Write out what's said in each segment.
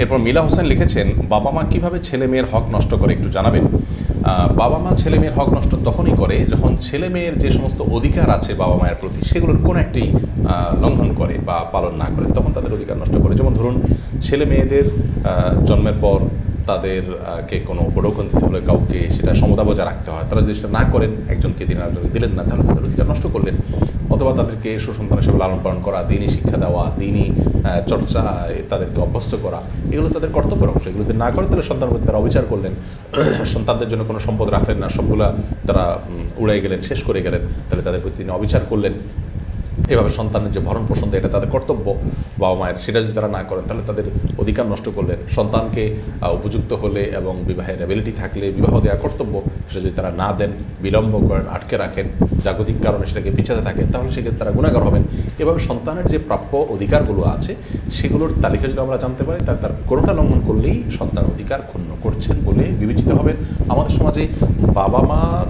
এরপর মিলা হোসেন লিখেছেন, বাবা মা কীভাবে ছেলে মেয়ের হক নষ্ট করে একটু জানাবেন। বাবা মা ছেলে মেয়ের হক নষ্ট তখনই করে যখন ছেলে মেয়ের যে সমস্ত অধিকার আছে বাবা মায়ের প্রতি সেগুলোর কোনো একটি লঙ্ঘন করে বা পালন না করে, তখন তাদের অধিকার নষ্ট করে। যেমন ধরুন, ছেলে মেয়েদের জন্মের পর তাদেরকে কোনো উপঢৌকন দিতে হলে কাউকে সেটা সমতা বজায় রাখতে হয়। তারা যদি সেটা না করেন, একজনকে দিন আরেকজনকে দিলেন না, তাহলে তাদের অধিকার নষ্ট করলেন। অথবা তাদেরকে সুসন্তান হিসেবে লালন পালন করা, দিনই শিক্ষা দেওয়া, দিনই চর্চা, তাদেরকে অভ্যস্ত করা, এগুলো তাদের কর্তব্যের অংশ। এগুলো যদি না করে তাহলে সন্তানের প্রতি তারা অবিচার করলেন, সন্তানদের জন্য কোনো সম্পদ রাখলেন না, সবগুলা তারা উড়াই গেলেন, শেষ করে গেলেন, তাহলে তাদের প্রতি তিনি অবিচার করলেন। এভাবে সন্তানের যে ভরণ পোষণ, এটা তাদের কর্তব্য বাবা মায়ের, সেটা যদি তারা না করেন তাহলে তাদের অধিকার নষ্ট করলেন। সন্তানকে উপযুক্ত হলে এবং বিবাহের অ্যাবিলিটি থাকলে বিবাহ দেওয়া কর্তব্য, সেটা যদি তারা না দেন, বিলম্ব করেন, আটকে রাখেন, জাগতিক কারণে সেটাকে পিছাতে থাকেন, তাহলে সেক্ষেত্রে তারা গুণাগার হবেন। এভাবে সন্তানের যে প্রাপ্য অধিকারগুলো আছে সেগুলোর তালিকা যদি আমরা জানতে পারি, তার কোনোটা লঙ্ঘন করলেই সন্তান অধিকার ক্ষুণ্ণ করছেন বলে বিবেচিত হবে। আমাদের সমাজে বাবা মার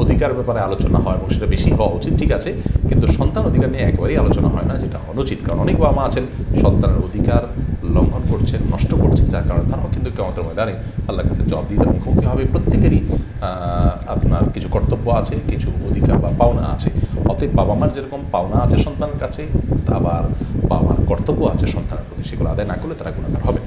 অধিকার ব্যাপারে আলোচনা হয় এবং সেটা বেশি হওয়া উচিত, ঠিক আছে, কিন্তু সন্তান অধিকার নিয়ে একেবারেই আলোচনা হয় না, যেটা অনুচিত। কারণ অনেক বাবা মা আছেন সন্তানের অধিকার লঙ্ঘন করছেন, নষ্ট করছেন, যার কারণে তারাও কিন্তু কিয়ামতের ময়দানে আল্লাহর কাছে জবাব দিতে মুখোমুখি হবে। প্রত্যেকেরই আপনার কিছু কর্তব্য আছে, কিছু অধিকার বা পাওনা আছে। অতএব বাবা মার যেরকম পাওনা আছে সন্তানের কাছে, আবার বাবা মার কর্তব্য আছে সন্তানের প্রতি, সেগুলো আদায় না করলে তারা গুণাগার হবে।